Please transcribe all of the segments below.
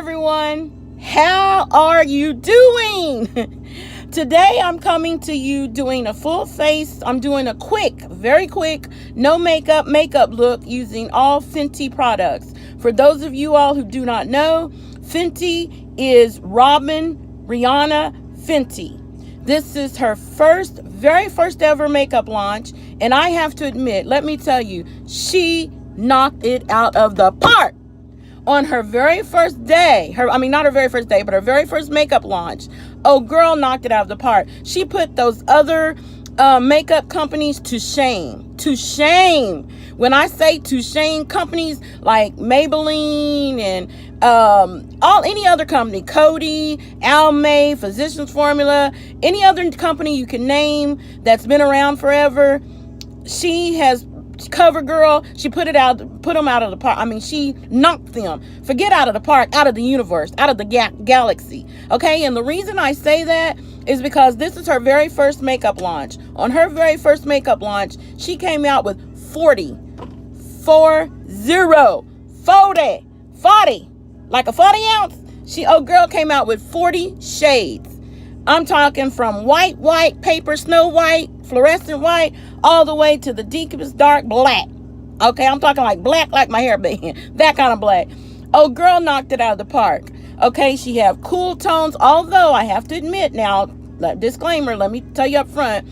everyone. How are you doing? Today I'm coming to you doing a full face. I'm doing a quick, very quick, no makeup look using all Fenty products. For those of you all who do not know, Fenty is Robin Rihanna Fenty. This is her very first ever makeup launch, and I have to admit, let me tell you, she knocked it out of the park. On her very first day, not her very first day, but her very first makeup launch, oh girl knocked it out of the park. She put those other makeup companies to shame. To shame. When I say to shame, companies like Maybelline and any other company, Coty, Almay, Physicians Formula, any other company you can name that's been around forever, she has CoverGirl, she put them out of the park. She knocked them, forget out of the park, out of the universe, out of the galaxy. Okay, and the reason I say that is because this is her very first makeup launch. On her very first makeup launch, she came out with 40, like a 40 ounce. Girl came out with 40 shades. I'm talking from white paper, snow white, fluorescent white, all the way to the deepest dark black. Okay, I'm talking like black, like my hair being that kind of black. Oh, girl knocked it out of the park. Okay, she have cool tones, although I have to admit now, disclaimer, let me tell you up front,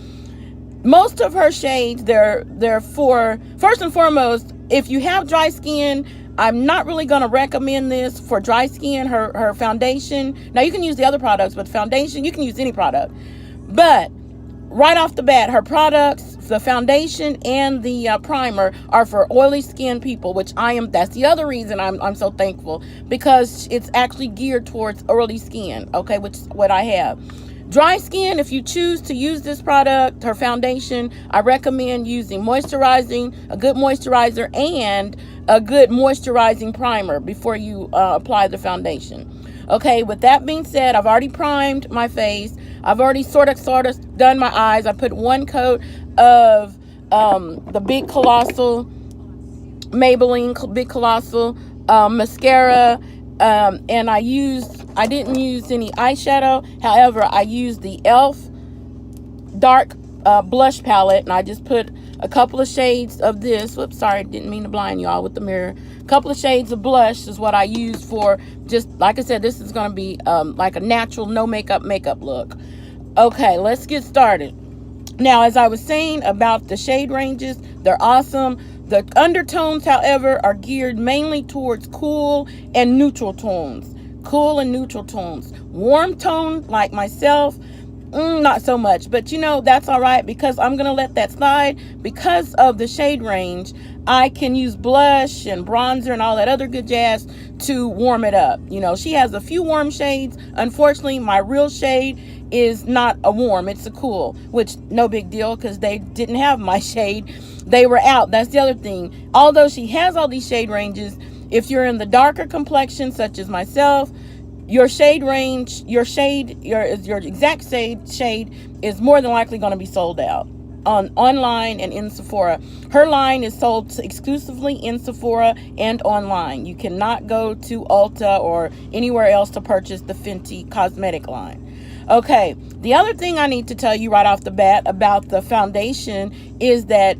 most of her shades, they're for, first and foremost, if you have dry skin, I'm not really going to recommend this for dry skin, her foundation. Now, you can use the other products, but foundation, you can use any product. But right off the bat, her products, the foundation and the primer are for oily skin people, which that's the other reason I'm so thankful, because it's actually geared towards oily skin, okay, which is what I have. Dry skin, if you choose to use this product, her foundation, I recommend using a good moisturizer, and a good moisturizing primer before you apply the foundation. Okay, with that being said, I've already primed my face. I've already sort of done my eyes. I put one coat of the Big Colossal, Maybelline Big Colossal mascara, and I didn't use any eyeshadow. However, I used the e.l.f. dark blush palette, and I just put a couple of shades of this. Whoops, sorry, didn't mean to blind you all with the mirror. A couple of shades of blush is what I used for, just like I said, this is going to be like a natural no makeup look. Okay, let's get started. Now, as I was saying about the shade ranges, they're awesome. The undertones, however, are geared mainly towards cool and neutral tones. Warm tone, like myself, not so much, but that's all right, because I'm gonna let that slide. Because of the shade range, I can use blush and bronzer and all that other good jazz to warm it up. She has a few warm shades. Unfortunately, my real shade is not a warm, it's a cool, which no big deal, because they didn't have my shade. They were out. That's the other thing. Although she has all these shade ranges, if you're in the darker complexion, such as myself, your shade range, your exact shade is more than likely going to be sold out online and in Sephora. Her line is sold exclusively in Sephora and online. You cannot go to Ulta or anywhere else to purchase the Fenty cosmetic line. Okay, the other thing I need to tell you right off the bat about the foundation is that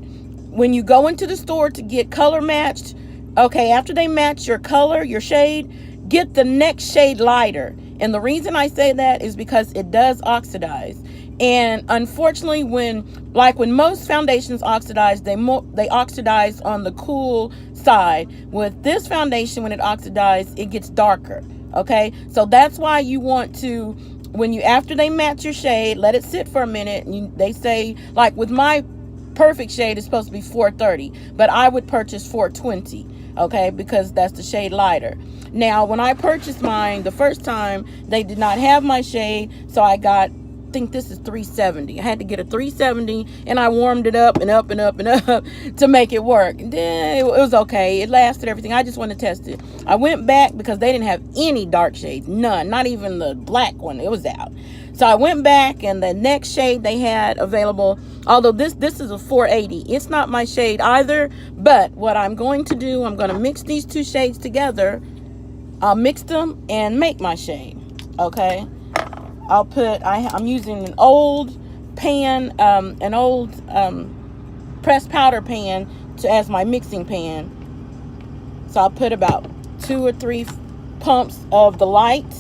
when you go into the store to get color matched, okay, after they match your color, your shade, get the next shade lighter. And the reason I say that is because it does oxidize. And unfortunately, when most foundations oxidize, they oxidize on the cool side. With this foundation, when it oxidizes, it gets darker. Okay, so that's why you want to, after they match your shade, let it sit for a minute. And they say, like with my perfect shade, it's supposed to be 430, but I would purchase 420. Okay, because that's the shade lighter. Now, when I purchased mine the first time, they did not have my shade, so I think this is 370. I had to get a 370, and I warmed it up and up and up and up to make it work. And then it was okay. It lasted everything. I just wanted to test it. I went back because they didn't have any dark shades, none, not even the black one. It was out. So I went back, and the next shade they had available, although this is a 480, it's not my shade either. But what I'm going to do, I'm going to mix these two shades together. I'll mix them and make my shade. Okay, I'll put, I'm using an old pan, an old pressed powder pan as my mixing pan. So I'll put about 2 or 3 pumps of the light,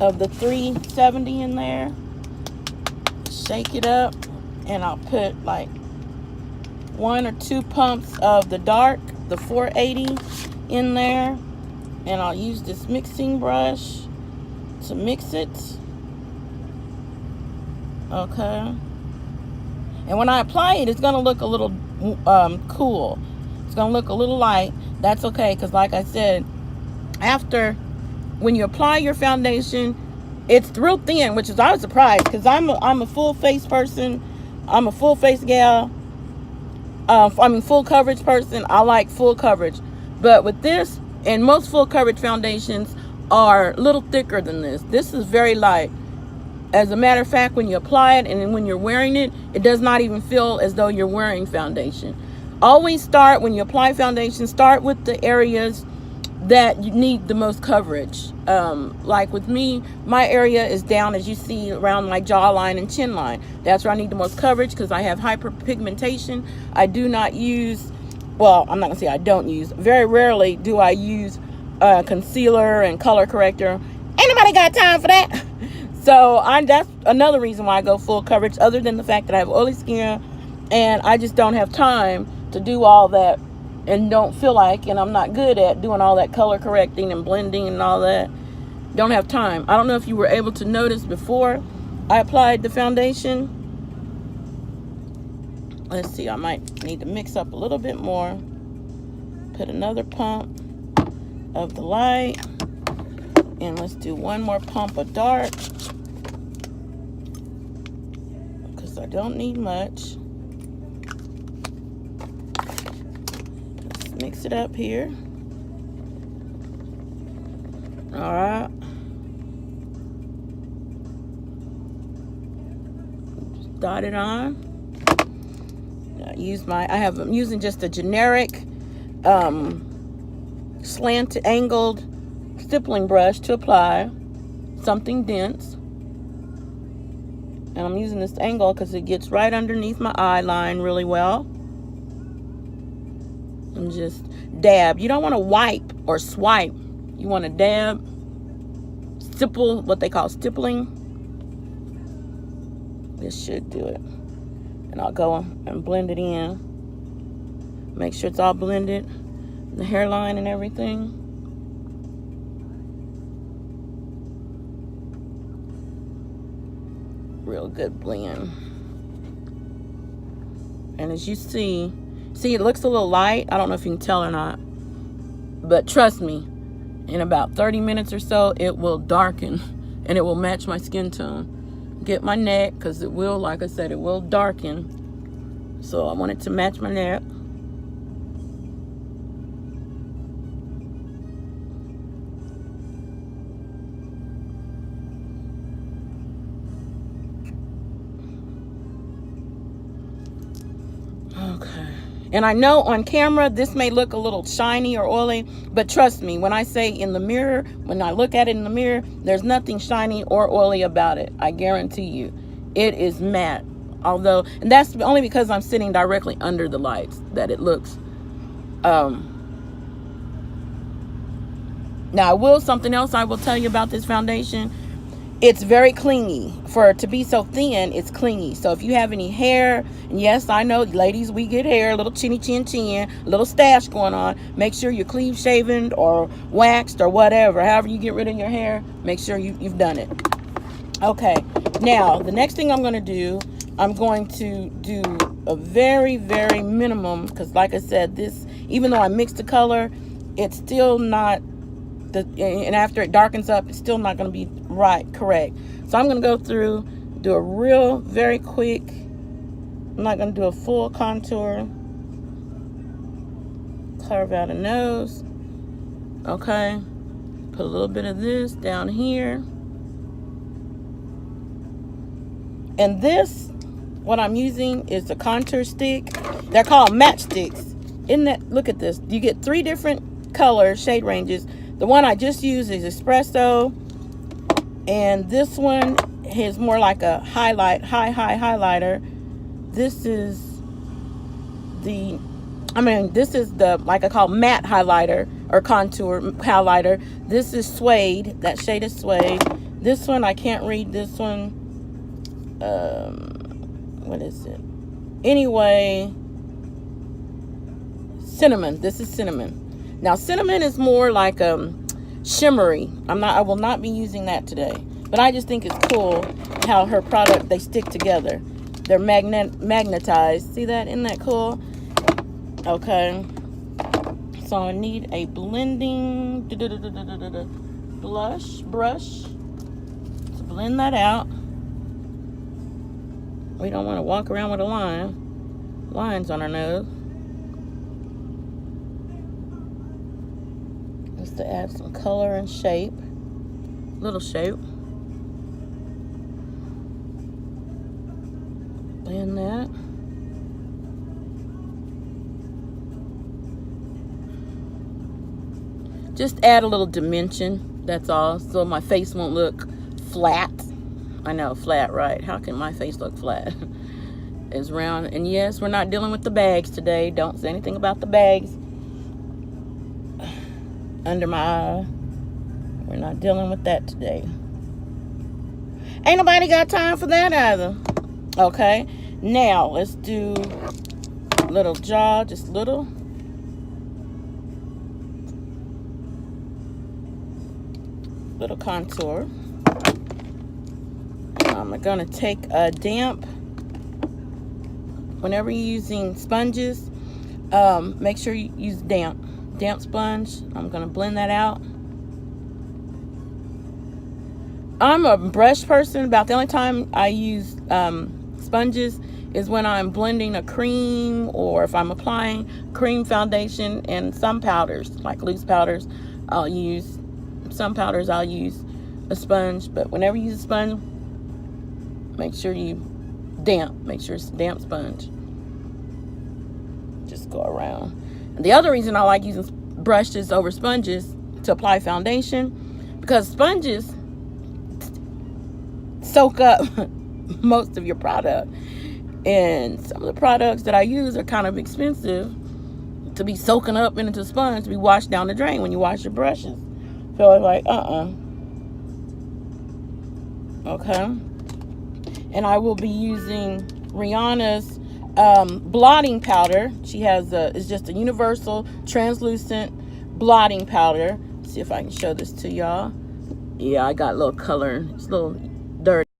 of the 370 in there. Shake it up, and I'll put like 1 or 2 pumps of the dark, the 480 in there. And I'll use this mixing brush to mix it. Okay. And when I apply it, it's going to look a little cool. It's going to look a little light. That's okay, because like I said, when you apply your foundation, it's real thin, which is, I was surprised, because I'm a full face person. I'm a full face gal. Full coverage person. I like full coverage. But with this, and most full coverage foundations are a little thicker than this. This is very light. As a matter of fact, when you apply it and then when you're wearing it, it does not even feel as though you're wearing foundation. Always start, when you apply foundation, start with the areas that you need the most coverage. Like with me, my area is down, as you see, around my jawline and chin line. That's where I need the most coverage, because I have hyperpigmentation. I do not use, well, I'm not gonna say I don't use, very rarely do I use concealer and color corrector. Ain't nobody got time for that. So that's another reason why I go full coverage, other than the fact that I have oily skin and I just don't have time to do all that, and don't feel like, and I'm not good at doing all that color correcting and blending and all that. Don't have time. I don't know if you were able to notice before I applied the foundation. Let's see, I might need to mix up a little bit more. Put another pump of the light, and let's do 1 more pump of dark, because I don't need much. Let's mix it up here. All right. Just dot it on. I'm using just a generic slant angled stippling brush to apply something dense. And I'm using this angle because it gets right underneath my eye line really well. And just dab. You don't want to wipe or swipe. You want to dab, stipple, what they call stippling. This should do it. And I'll go and blend it in. Make sure it's all blended, the hairline and everything. Real good blend. And as you see, it looks a little light. I don't know if you can tell or not, but trust me, in about 30 minutes or so, it will darken and it will match my skin tone. Get my neck, because it will, like I said, it will darken. So I want it to match my neck. Okay. And I know on camera this may look a little shiny or oily, but trust me, when I say in the mirror, when I look at it in the mirror, there's nothing shiny or oily about it. I guarantee you. It is matte. Although, and that's only because I'm sitting directly under the lights that it looks. Now, something else I will tell you about this foundation. It's very clingy. For it to be so thin, it's clingy. So if you have any hair, and yes, I know, ladies, we get hair, a little chinny chin, a little stash going on. Make sure you're clean shaven or waxed or whatever. However you get rid of your hair, make sure you've done it. Okay, now the next thing I'm going to do, I'm going to do a very, very minimum, because like I said, this, even though I mixed the color, it's still not, and after it darkens up, it's still not going to be correct. So I'm going to go through, do a real, very quick, I'm not going to do a full contour, carve out a nose, okay, put a little bit of this down here, and this, what I'm using is the contour stick. They're called matchsticks. Isn't that, look at this, you get 3 different color shade ranges. The one I just used is Espresso, and this one is more like a high highlighter. This is the like I call matte highlighter or contour highlighter. This is Suede. That shade is Suede. This one I can't read. This one, what is it? Anyway, Cinnamon. This is Cinnamon. Now Cinnamon is more like shimmery. I will not be using that today, but I just think it's cool how her product, they stick together. They're magnetized. See that? Isn't that cool? Okay. So I need a blending brush to blend that out. We don't want to walk around with lines on our nose. Just to add some color and shape, little shape. Blend that. Just add a little dimension, that's all, so my face won't look flat. I know, flat, right? How can my face look flat? It's round. And yes, we're not dealing with the bags today. Don't say anything about the bags under my eye. We're not dealing with that today. Ain't nobody got time for that either. Okay, now let's do little jaw, just little. Little contour. I'm gonna take a damp. Whenever you're using sponges, make sure you use damp sponge. I'm gonna blend that out. I'm a brush person. About the only time I use sponges is when I'm blending a cream, or if I'm applying cream foundation, and some powders, like loose powders, I'll use. Some powders I'll use a sponge, but whenever you use a sponge, make sure you make sure it's a damp sponge. Just go around. And the other reason I like using brushes over sponges to apply foundation, because sponges soak up most of your product, and some of the products that I use are kind of expensive to be soaking up into the sponge to be washed down the drain when you wash your brushes. So it's like, okay. And I will be using Rihanna's blotting powder. She has it's just a universal translucent blotting powder. Let's see if I can show this to y'all. Yeah, I got a little color. It's a little dirty.